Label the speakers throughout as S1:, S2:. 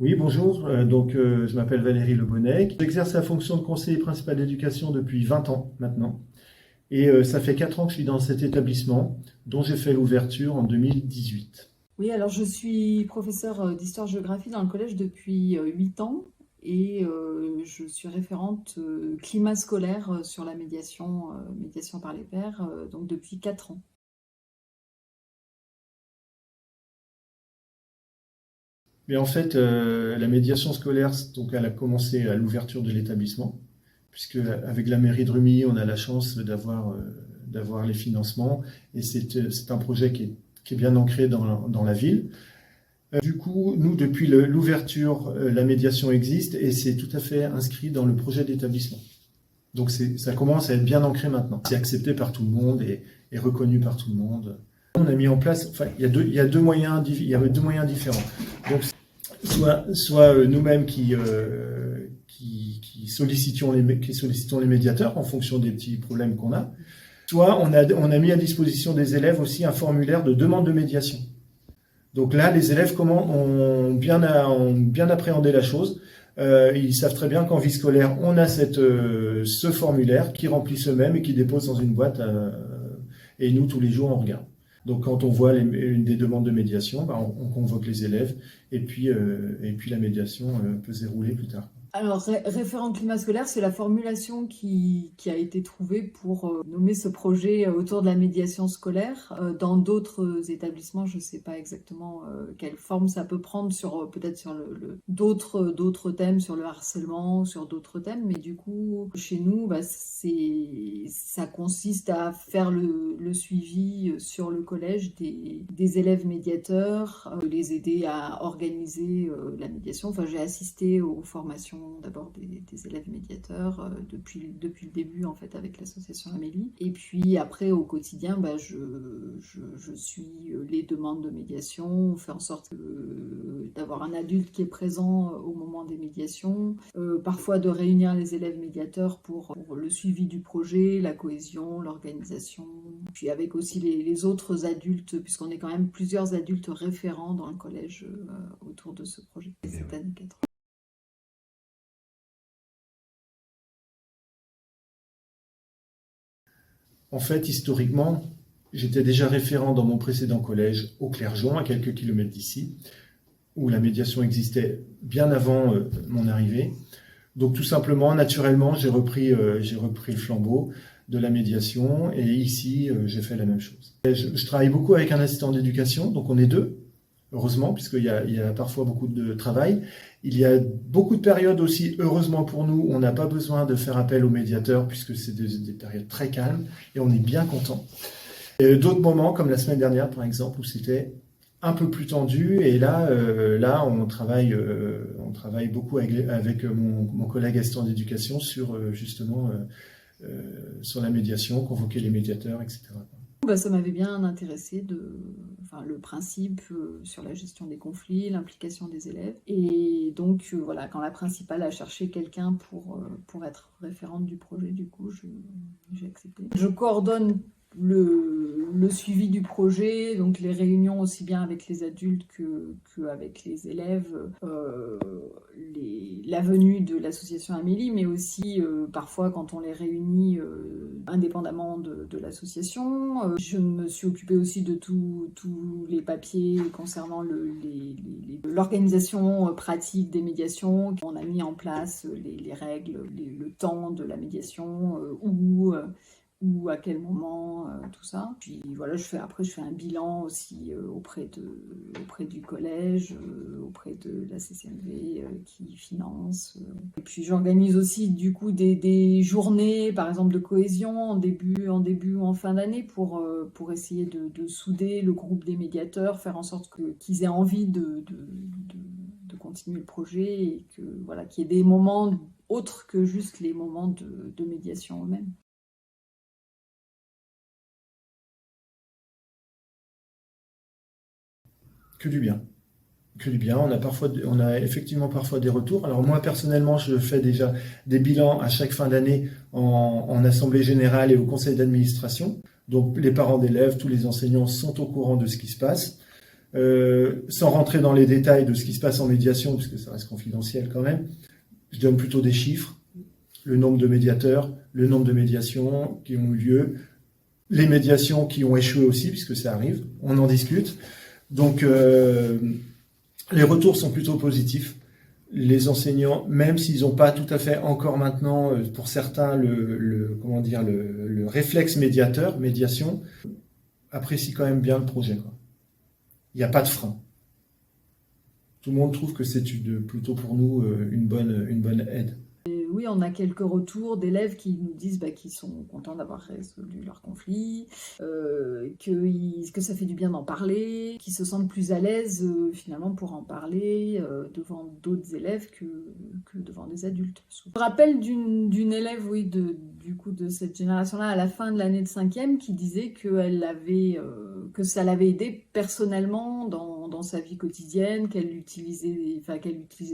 S1: Oui, bonjour. Je m'appelle Valérie Lebonnet. J'exerce la fonction de conseiller principal d'éducation depuis 20 ans maintenant. Ça fait 4 ans que je suis dans cet établissement, dont j'ai fait l'ouverture en 2018.
S2: Oui, alors je suis professeure d'histoire-géographie dans le collège depuis 8 ans et je suis référente climat scolaire sur la médiation par les pairs, donc depuis 4 ans.
S1: Mais en fait, la médiation scolaire, donc, elle a commencé à l'ouverture de l'établissement, puisque avec la mairie de Rumilly, on a la chance d'avoir les financements, et c'est un projet qui est bien ancré dans la ville. Du coup, nous, depuis l'ouverture, la médiation existe et c'est tout à fait inscrit dans le projet d'établissement. Donc ça commence à être bien ancré maintenant. C'est accepté par tout le monde et reconnu par tout le monde. On a mis en place, enfin, il y a deux moyens, il y avait deux moyens différents. Donc, soit nous-mêmes qui sollicitons les médiateurs en fonction des petits problèmes qu'on a, soit on a mis à disposition des élèves aussi un formulaire de demande de médiation. Donc là, les élèves ont bien appréhendé la chose. Ils savent très bien qu'en vie scolaire, on a ce formulaire qu'ils remplissent eux-mêmes et qu'ils déposent dans une boîte. Et nous, tous les jours, on regarde. Donc quand on voit une des demandes de médiation, on convoque les élèves et puis la médiation peut se dérouler plus tard.
S2: Alors, référent climat scolaire, c'est la formulation qui a été trouvée pour nommer ce projet autour de la médiation scolaire. Dans d'autres établissements, je ne sais pas exactement quelle forme ça peut prendre peut-être sur d'autres thèmes, sur le harcèlement, sur d'autres thèmes. Mais du coup, chez nous, ça consiste à faire le suivi sur le collège des élèves médiateurs, les aider à organiser la médiation. Enfin, j'ai assisté aux formations d'abord des élèves médiateurs depuis le début en fait avec l'association Amélie. Et puis après au quotidien, je suis les demandes de médiation, on fait en sorte d'avoir un adulte qui est présent au moment des médiations, parfois de réunir les élèves médiateurs pour le suivi du projet, la cohésion, l'organisation, puis avec aussi les autres adultes, puisqu'on est quand même plusieurs adultes référents dans le collège autour de ce projet cette année 4.
S1: En fait, historiquement, j'étais déjà référent dans mon précédent collège au Clergeon, à quelques kilomètres d'ici, où la médiation existait bien avant mon arrivée. Donc tout simplement, naturellement, j'ai repris le flambeau de la médiation et ici, j'ai fait la même chose. Je travaille beaucoup avec un assistant d'éducation, donc on est deux, heureusement, puisqu'il y a parfois beaucoup de travail. Il y a beaucoup de périodes aussi, heureusement pour nous, on n'a pas besoin de faire appel aux médiateurs puisque c'est des périodes très calmes et on est bien content. D'autres moments, comme la semaine dernière par exemple, où c'était un peu plus tendu et là on travaille beaucoup avec mon collègue assistant d'éducation sur justement sur la médiation, convoquer les médiateurs, etc.
S2: Ça m'avait bien intéressé le principe sur la gestion des conflits, l'implication des élèves. Et donc, voilà, quand la principale a cherché quelqu'un pour être référente du projet, du coup, j'ai accepté. Je coordonne le suivi du projet, donc les réunions aussi bien avec les adultes qu'avec les élèves, la venue de l'association Amélie, mais aussi parfois quand on les réunit indépendamment de l'association. Je me suis occupée aussi de tous les papiers concernant l'organisation pratique des médiations. On a mis en place les règles, le temps de la médiation, ou à quel moment, tout ça. Puis voilà, après je fais un bilan aussi auprès du collège, auprès de la CCMV qui finance. Et puis j'organise aussi du coup des journées, par exemple de cohésion en début ou en fin d'année pour essayer de souder le groupe des médiateurs, faire en sorte qu'ils aient envie de continuer le projet et voilà, qu'il y ait des moments autres que juste les moments de médiation eux-mêmes.
S1: Que du bien. Que du bien. On a effectivement parfois des retours. Alors moi personnellement, je fais déjà des bilans à chaque fin d'année en assemblée générale et au conseil d'administration. Donc les parents d'élèves, tous les enseignants sont au courant de ce qui se passe. Sans rentrer dans les détails de ce qui se passe en médiation, puisque ça reste confidentiel quand même, je donne plutôt des chiffres, le nombre de médiateurs, le nombre de médiations qui ont eu lieu, les médiations qui ont échoué aussi, puisque ça arrive, on en discute. Donc, les retours sont plutôt positifs. Les enseignants, même s'ils n'ont pas tout à fait encore maintenant, pour certains, le réflexe médiation, apprécient quand même bien le projet, quoi. Il n'y a pas de frein. Tout le monde trouve que c'est plutôt pour nous une bonne aide.
S2: Oui, on a quelques retours d'élèves qui nous disent qu'ils sont contents d'avoir résolu leur conflit, que ça fait du bien d'en parler, qu'ils se sentent plus à l'aise finalement pour en parler devant d'autres élèves que devant des adultes. Je me rappelle d'une élève, oui, de cette génération-là, à la fin de l'année de 5e, qui disait que ça l'avait aidée personnellement dans sa vie quotidienne, qu'elle utilisait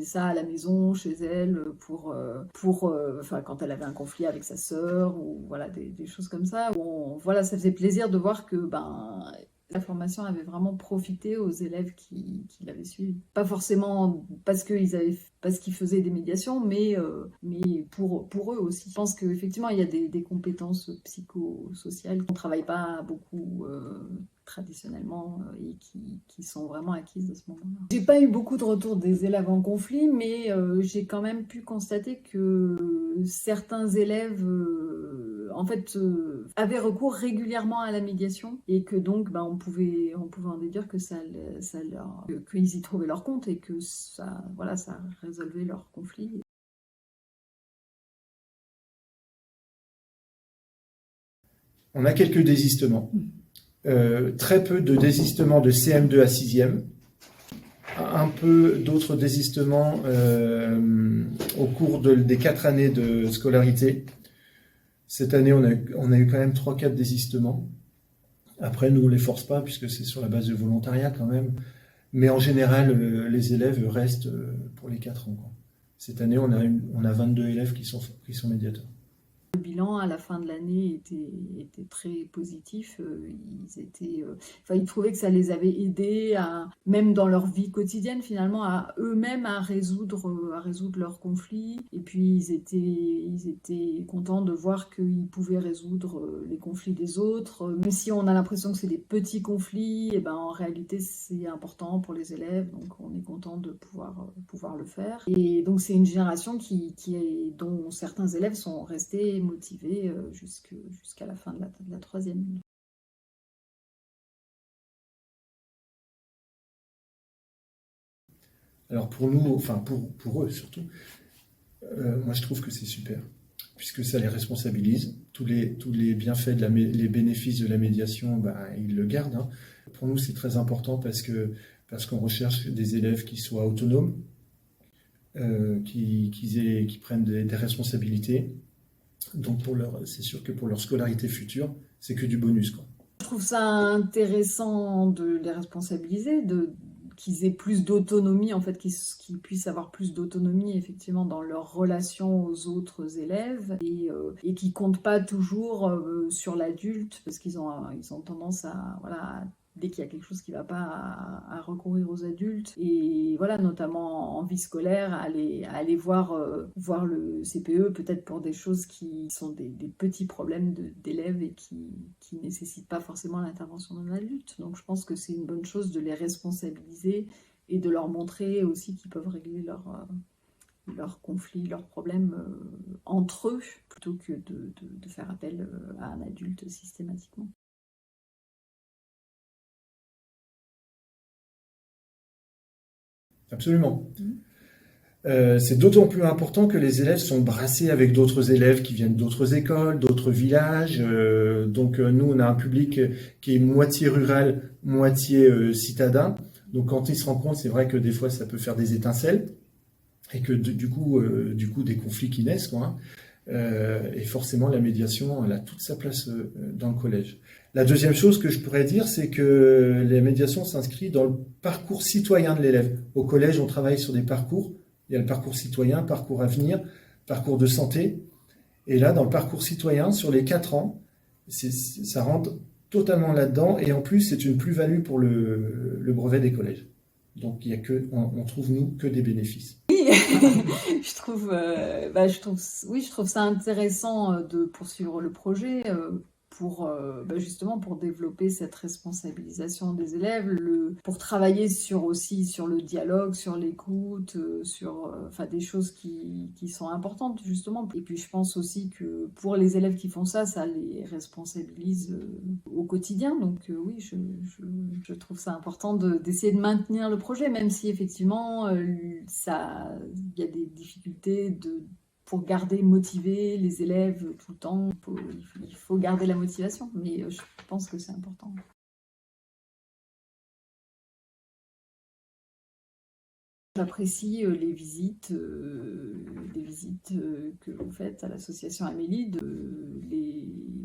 S2: ça à la maison, chez elle, quand elle avait un conflit avec sa sœur, ou voilà, des choses comme ça. Ça faisait plaisir de voir que la formation avait vraiment profité aux élèves qui l'avaient suivi. Pas forcément parce qu'ils faisaient des médiations, mais pour eux aussi. Je pense qu'effectivement, il y a des compétences psychosociales qu'on ne travaille pas beaucoup traditionnellement et qui sont vraiment acquises à ce moment-là. J'ai pas eu beaucoup de retours des élèves en conflit, mais j'ai quand même pu constater que certains élèves avaient recours régulièrement à la médiation, et que donc on pouvait en déduire que qu'ils y trouvaient leur compte, et que ça résolvait leurs conflits.
S1: On a quelques désistements. Très peu de désistements de CM2 à 6e. Un peu d'autres désistements au cours des 4 années de scolarité. Cette année, on a eu quand même 3-4 désistements. Après, nous, on ne les force pas, puisque c'est sur la base de volontariat quand même. Mais en général, les élèves restent pour les 4 ans, quoi. Cette année, on a 22 élèves qui sont médiateurs.
S2: Le bilan à la fin de l'année était très positif. Ils trouvaient que ça les avait aidés même dans leur vie quotidienne, finalement, à eux-mêmes à résoudre leurs conflits. Et puis ils étaient contents de voir qu'ils pouvaient résoudre les conflits des autres. Même si on a l'impression que c'est des petits conflits, en réalité c'est important pour les élèves, donc on est content de pouvoir le faire. Et donc c'est une génération dont certains élèves sont restés motivés jusqu'à la fin de la 3e.
S1: Alors pour nous, enfin pour eux surtout, moi je trouve que c'est super, puisque ça les responsabilise. Tous les bienfaits, les bénéfices de la médiation, ils le gardent, hein. Pour nous c'est très important parce qu'on recherche des élèves qui soient autonomes, qui prennent des responsabilités. Donc c'est sûr que pour leur scolarité future, c'est que du bonus, quoi.
S2: Je trouve ça intéressant de les responsabiliser, qu'ils aient plus d'autonomie, en fait, qu'ils puissent avoir plus d'autonomie effectivement dans leur relation aux autres élèves, et qui comptent pas toujours sur l'adulte, parce qu'ils ont tendance dès qu'il y a quelque chose qui ne va pas, à recourir aux adultes, et notamment en vie scolaire, à aller voir le CPE, peut-être pour des choses qui sont des petits problèmes d'élèves, et qui ne nécessitent pas forcément l'intervention d'un adulte. Donc je pense que c'est une bonne chose de les responsabiliser, et de leur montrer aussi qu'ils peuvent régler leurs conflits, leurs problèmes entre eux, plutôt que de faire appel à un adulte systématiquement.
S1: Absolument. C'est d'autant plus important que les élèves sont brassés avec d'autres élèves qui viennent d'autres écoles, d'autres villages. Donc nous, on a un public qui est moitié rural, moitié citadin. Donc quand ils se rencontrent, c'est vrai que des fois, ça peut faire des étincelles, et que du coup des conflits qui naissent, quoi, hein. Et forcément, la médiation, elle a toute sa place dans le collège. La deuxième chose que je pourrais dire, c'est que la médiation s'inscrit dans le parcours citoyen de l'élève. Au collège, on travaille sur des parcours. Il y a le parcours citoyen, parcours avenir, parcours de santé. Et là, dans le parcours citoyen, sur les 4 ans, ça rentre totalement là-dedans, et en plus, c'est une plus-value pour le brevet des collèges. Donc, il y a on trouve, nous, que des bénéfices.
S2: Oui, oui, je trouve ça intéressant de poursuivre le projet pour justement pour développer cette responsabilisation des élèves, pour travailler aussi sur le dialogue, sur l'écoute, enfin des choses qui sont importantes justement. Et puis je pense aussi que pour les élèves qui font ça, ça les responsabilise au quotidien. Donc oui, je trouve ça important d'essayer de maintenir le projet, même si effectivement il y a des difficultés pour garder motivés les élèves tout le temps. Il faut garder la motivation, mais je pense que c'est important. J'apprécie les visites que vous faites à l'association Amélie,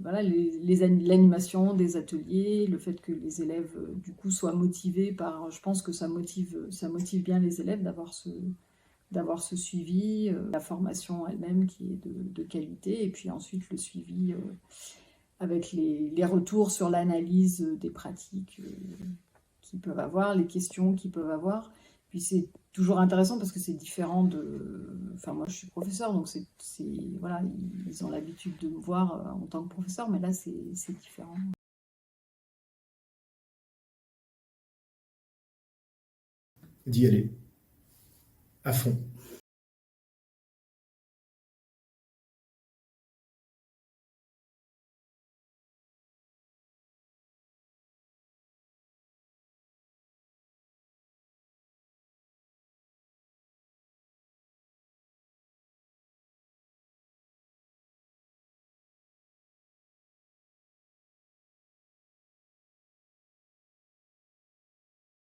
S2: l'animation des ateliers, le fait que les élèves du coup soient motivés je pense que ça motive bien les élèves d'avoir ce suivi, la formation elle-même qui est de qualité, et puis ensuite le suivi avec les retours sur l'analyse des pratiques qu'ils peuvent avoir, les questions qu'ils peuvent avoir. Puis c'est toujours intéressant parce que c'est différent Enfin, moi, je suis professeur, donc voilà, ils ont l'habitude de me voir en tant que professeur, mais là, c'est différent.
S1: D'y aller, à fond.